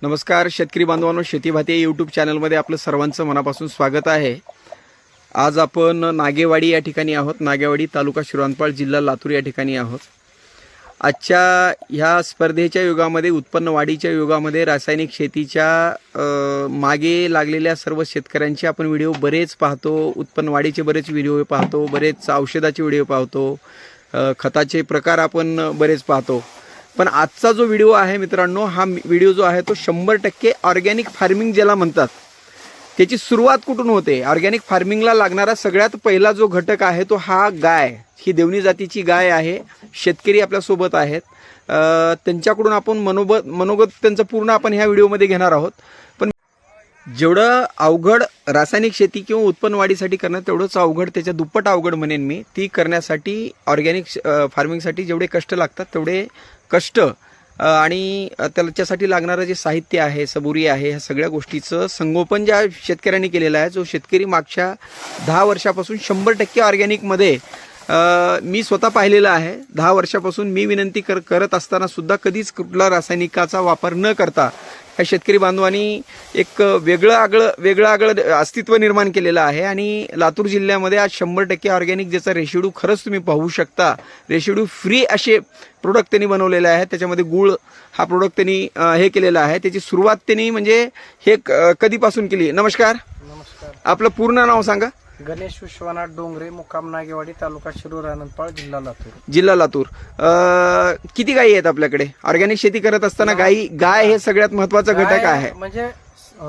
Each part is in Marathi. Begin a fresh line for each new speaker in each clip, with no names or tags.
नमस्कार शेतकरी बांधवांनो, शेती भाती यूट्यूब चॅनलमध्ये आपलं सर्वांचं मनापासून स्वागत आहे। आज आपण नागेवाडी या ठिकाणी आहोत। नागेवाडी तालुका शिरोंपाळ जिल्हा लातूर या ठिकाणी आहोत। आजच्या ह्या स्पर्धेच्या युगामध्ये, उत्पन्न वाढीच्या युगामध्ये रासायनिक शेतीच्या मागे लागलेल्या सर्व शेतकऱ्यांचे आपण व्हिडिओ बरेच पाहतो। उत्पन्न वाढीचे बरेच व्हिडिओ पाहतो, बरेच औषधाचे व्हिडिओ पाहतो, खताचे प्रकार आपण बरेच पाहतो। पण आजचा जो व्हिडिओ आहे मित्रांनो, हा व्हिडिओ जो आहे तो 100% ऑर्गॅनिक फार्मिंग ज्याला म्हणतात त्याची सुरुवात कुठून होते। ऑर्गॅनिक फार्मिंगला लागणारा सगळ्यात पहिला जो घटक आहे तो हा गाय, ही देवणी जातीची गाय आहे। शेतकरी आपल्या सोबत आहेत, त्यांच्याकडून आपण मनोगत त्यांचं पूर्ण आपण ह्या व्हिडिओमध्ये घेणार आहोत। पण जेवढं अवघड रासायनिक शेती किंवा उत्पन्न वाढीसाठी करणं तेवढंच अवघड, त्याच्या दुप्पट अवघड म्हणेन मी। ती करण्यासाठी ऑर्गॅनिक फार्मिंगसाठी जेवढे कष्ट लागतात तेवढे कष्ट आणि त्याच्यासाठी लागणारं जे साहित्य आहे, सबुरी आहे, ह्या सगळ्या गोष्टीचं संगोपन ज्या शेतकऱ्यांनी केलेलं आहे, जो शेतकरी मागच्या 10 वर्षापासून 100% ऑर्गॅनिकमध्ये मी स्वतः पाहिलेलं आहे। 10 वर्षापासून मी विनंती करत असताना सुद्धा कधीच कुठला रासायनिकाचा वापर न करता ह्या शेतकरी बांधवांनी एक वेगळं आगळं अस्तित्व निर्माण केलेलं आहे। आणि लातूर जिल्ह्यामध्ये आज 100% ऑर्गॅनिक ज्याचा रेशिड्यू खरंच तुम्ही पाहू शकता, रेशिड्यू फ्री असे प्रोडक्ट त्यांनी बनवलेले आहे। त्याच्यामध्ये गुळ हा प्रोडक्ट त्यांनी हे केलेला आहे। त्याची सुरुवात त्यांनी म्हणजे हे कधीपासून केली। नमस्कार, आपलं पूर्ण नाव सांगा।
गणेश विश्वनाथ डोंगरे, मुक्काम नागेवाडी, तालुका शिरूर, आनंदपाळ, जिल्हा
लातूर। किती गायी आहेत आपल्याकडे? ऑर्गॅनिक शेती करत असताना गाय हे सगळ्यात महत्वाचा घटक आहे।
म्हणजे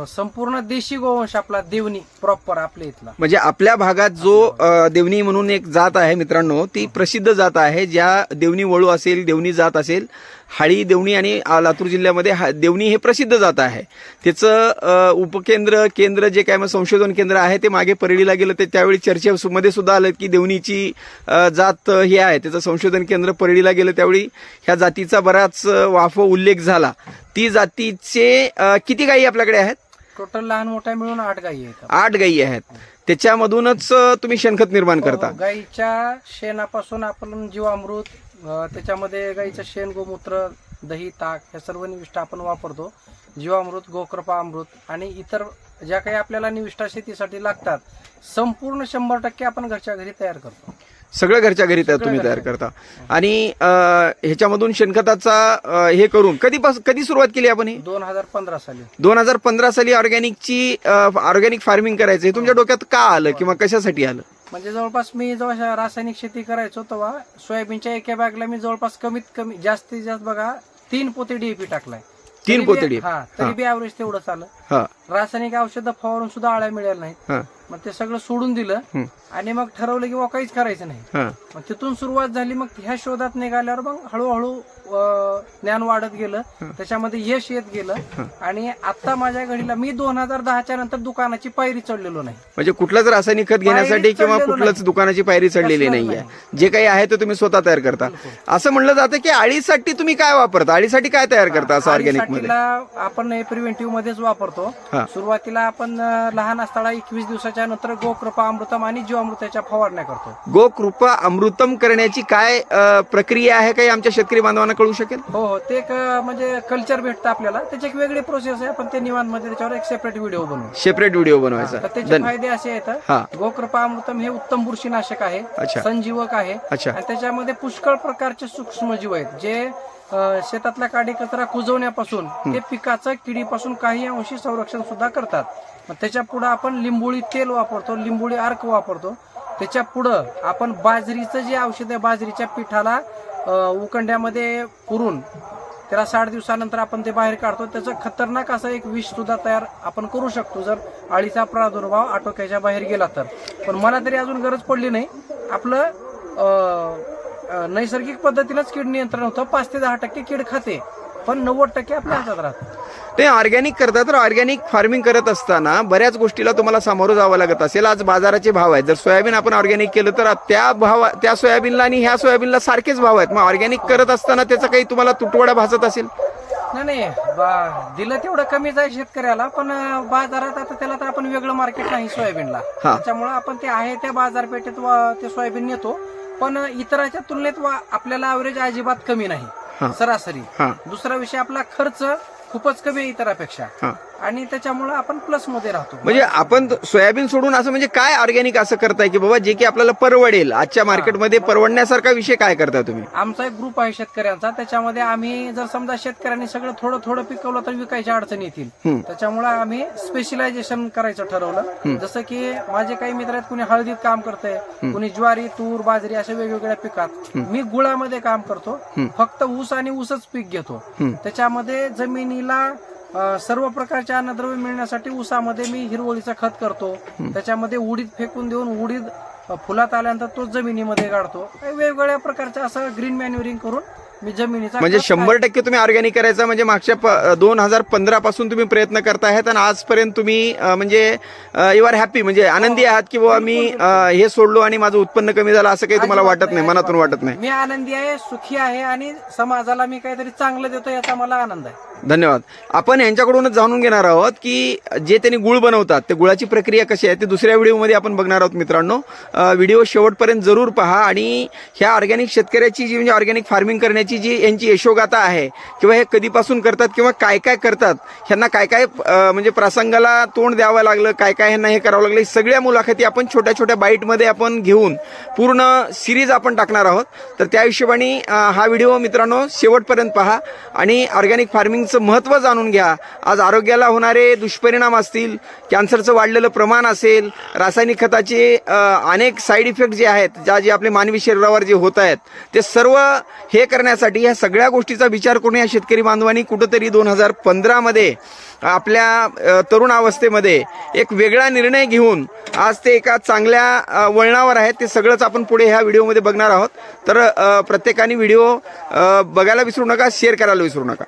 संपूर्ण देशी गोवंश आपला देवणी प्रॉपर आपल्या इथला,
म्हणजे आपल्या भागात जो देवणी म्हणून एक जात आहे मित्रांनो, ती प्रसिद्ध जात आहे। ज्या देवणी वळू असेल, देवणी जात असेल, हाळी देवणी आणि लातूर जिल्ह्यामध्ये देवणी हे प्रसिद्ध जात आहे। त्याचं केंद्र जे काय संशोधन केंद्र आहे ते मागे परळीला गेलं, ते त्यावेळी चर्चेमध्ये सुद्धा आलं की देवणीची जात ही आहे, त्याचं संशोधन केंद्र परळीला गेलं, त्यावेळी ह्या जातीचा बराच वाफ उल्लेख झाला। ती जातीचे किती गायी आपल्याकडे आहेत?
टोटल लहान मोठ्या मिळून 8 गायी आहेत।
8 गायी आहेत। त्याच्यामधूनच तुम्ही शेणखत निर्माण करता?
गायीच्या शेणापासून आपण जीवामृत, त्याच्यामध्ये गायीचं शेण, गोमूत्र, दही, ताक या सर्व निविष्ठा आपण वापरतो। जीवामृत, गोकृपा अमृत आणि इतर ज्या काही आपल्याला निविष्ठा शेतीसाठी लागतात, संपूर्ण 100% आपण घरच्या घरी तयार करतो।
सगळं घरच्या घरी तुम्ही तयार करता। आणि ह्याच्यामधून शेणखताचा हे करून कधी सुरुवात केली आपण?
2015 साली।
2015 साली ऑर्गॅनिक फार्मिंग करायचं तुमच्या डोक्यात का आलं किंवा कशासाठी आलं?
म्हणजे जवळपास मी जेव्हा रासायनिक शेती करायचो तेव्हा सोयाबीनच्या एका बॅगला मी जवळपास कमीत कमी जास्तीत जास्त बघा 3 पोते डीएपी टाकलाय।
3 पोते डीएपी?
तरी बी ऍव्हरेज तेवढंच आलं। रासायनिक औषधं फवारून सुद्धा आळ्या मिळाल्या नाहीत। मग ते सगळं सोडून दिलं आणि मग ठरवलं की काहीच करायचं नाही। मग तिथून सुरुवात झाली। मग ह्या शोधात निघाल्यावर मग हळूहळू ज्ञान वाढत गेलं, त्याच्यामध्ये यश येत गेलं। आणि आता माझ्या घडीला मी 2010च्या नंतर दुकानाची पायरी चढलेलो नाही।
म्हणजे कुठलंच रासायनिक खत घेण्यासाठी किंवा कुठलंच दुकानाची पायरी चढलेली नाहीये, जे काही आहे ते तुम्ही स्वतः तयार करता। असं म्हणलं जातं की आळीसाठी तुम्ही काय वापरता, आळीसाठी काय तयार करता असं ऑर्गॅनिक मध्ये?
आपण प्रिव्हेंटिव्ह मध्येच वापरतो। सुरुवातीला आपण लहान असताना 21 दिवसाच्या नंतर गोकृपा अमृतम आणि जीवामृताच्या फवारण्या करतो।
गोकृपा अमृतम करण्याची काय प्रक्रिया आहे, काही आमच्या शेतकरी बांधवांना कळू शकेल?
हो, ते एक म्हणजे कल्चर भेटतं आपल्याला, त्याची एक वेगळी प्रोसेस आहे। आपण ते निवांत मध्ये त्याच्यावर एक सेपरेट व्हिडिओ बनवायचा। त्याचे फायदे असे आहेत, गोकृपा अमृतम हे उत्तम बुरशीनाशक आहे, संजीवक आहे आणि त्याच्यामध्ये पुष्कळ प्रकारचे सूक्ष्मजीव आहेत जे शेतातला काडी कचरा कुजवण्यापासून ते पिकाचं किडीपासून काही अंशी संरक्षण सुद्धा करतात। मग त्याच्या पुढे आपण लिंबोळी तेल वापरतो, लिंबोळी अर्क वापरतो। त्याच्या पुढं आपण बाजरीचं जे औषध आहे, बाजरीच्या पिठाला उकंड्यामध्ये पुरून त्याला 60 दिवसानंतर आपण ते बाहेर काढतो। त्याचं खतरनाक असं एक विष सुद्धा तयार आपण करू शकतो जर अळीचा प्रादुर्भाव आटोक्याच्या बाहेर गेला तर। पण मला तरी अजून गरज पडली नाही। आपलं नैसर्गिक पद्धतीनंच कीड नियंत्रण होतं। 5 ते 10% कीड खाते, पण 90% आपल्या हातात राहतं।
ते ऑर्गॅनिक करतात, तर ऑर्गॅनिक फार्मिंग करत असताना बऱ्याच गोष्टीला तुम्हाला सामोरं जावं लागत असेल। आज बाजाराचे भाव आहेत, जर सोयाबीन आपण ऑर्गॅनिक केलं तर त्या सोयाबीनला आणि ह्या सोयाबीनला सारखेच भाव आहेत। मग ऑर्गॅनिक करत असताना त्याचा काही तुम्हाला तुटवडा भासत असेल?
नाही, दिलं तेवढं कमीच आहे शेतकऱ्याला, पण बाजारात आता त्याला तर आपण वेगळं मार्केट नाही सोयाबीनला, त्याच्यामुळे आपण ते आहे त्या बाजारपेठेत ते सोयाबीन नेतो। पण इतराच्या तुलनेत आपल्याला ऍव्हरेज अजिबात कमी नाही, सरासरी। दुसरा विषय आपला खर्च खूपच कमी आहे इतरापेक्षा आणि त्याच्यामुळे आपण प्लस मध्ये राहतो.
म्हणजे आपण सोयाबीन सोडून असं म्हणजे काय ऑर्गॅनिक असं करताय की बाबा जे की आपल्याला परवडेल, आजच्या मार्केटमध्ये परवडण्यासारखा विषय काय करता तुम्ही?
आमचा एक ग्रुप आहे शेतकऱ्यांचा, त्याच्यामध्ये आम्ही जर समजा शेतकऱ्यांनी सगळं थोडं थोडं पिकवलं तर विकायच्या अडचणी येतील, त्याच्यामुळे आम्ही स्पेशलायझेशन करायचं ठरवलं. जसं की माझे काही मित्र आहेत, कुणी हळदीत काम करतंय, कुणी ज्वारी, तूर, बाजरी अशा वेगवेगळ्या पिकात. मी गुळामध्ये काम करतो, फक्त ऊस आणि ऊसच पीक घेतो. त्याच्यामध्ये जमिनीला सर्व प्रकारचे अन्नद्रव्य मिळण्यासाठी ऊसामध्ये मी हिरवळीचं खत करतो, त्याच्यामध्ये उडीद फेकून देऊन उडीद फुलात आल्यानंतर तो जमिनीमध्ये गाडतो. वेगवेगळ्या प्रकारचं असं ग्रीन मॅन्युरिंग करून मी जमिनीचा
म्हणजे 100% तुम्ही ऑर्गॅनिक करायचा म्हणजे मागच्या 2015 पासून तुम्ही प्रयत्न करतायत आणि आजपर्यंत तुम्ही म्हणजे यू आर हॅपी, म्हणजे आनंदी आहात की बाबा मी हे सोडलो आणि माझं उत्पन्न कमी झालं असं काही तुम्हाला वाटत नाही, मनातून वाटत नाही?
मी आनंदी आहे, सुखी आहे आणि समाजाला मी काहीतरी चांगलं देतो याचा मला आनंद आहे.
धन्यवाद. आपण यांच्याकडूनच जाणून घेणार आहोत की जे त्यांनी गुळ बनवतात ते गुळाची प्रक्रिया कशी आहे ते दुसऱ्या व्हिडिओमध्ये आपण बघणार आहोत. मित्रांनो, व्हिडिओ शेवटपर्यंत जरूर पहा आणि ह्या ऑर्गॅनिक शेतकऱ्याची जी म्हणजे ऑर्गॅनिक फार्मिंग करण्याची जी यांची यशोगाथा आहे किंवा हे कधीपासून करतात किंवा काय काय करतात, ह्यांना काय काय म्हणजे प्रसंगाला तोंड द्यावं लागलं, काय काय ह्यांना हे करावं लागलं, सगळ्या मुलाखती आपण छोट्या छोट्या बाईटमध्ये आपण घेऊन पूर्ण सिरीज आपण टाकणार आहोत. तर त्या हिशोबाने हा व्हिडिओ मित्रांनो शेवटपर्यंत पहा आणि ऑर्गॅनिक फार्मिंग महत्व जाणून घ्या. आज आरोग्याला होणारे दुष्परिणाम असतील, कॅन्सरचं वाढलेलं प्रमाण असेल, रासायनिक खताचे अनेक साईड इफेक्ट जे आहेत, जे आपले मानवी शरीरावर जे होत आहेत, ते सर्व हे करण्यासाठी ह्या सगळ्या गोष्टीचा विचार करून या शेतकरी बांधवांनी कुठंतरी 2015 मध्ये आपल्या तरुण अवस्थेमध्ये एक वेगळा निर्णय घेऊन आज ते एका चांगल्या वळणावर आहेत. ते सगळंच आपण पुढे ह्या व्हिडिओमध्ये बघणार आहोत. तर प्रत्येकाने व्हिडिओ बघायला विसरू नका, शेअर करायला विसरू नका.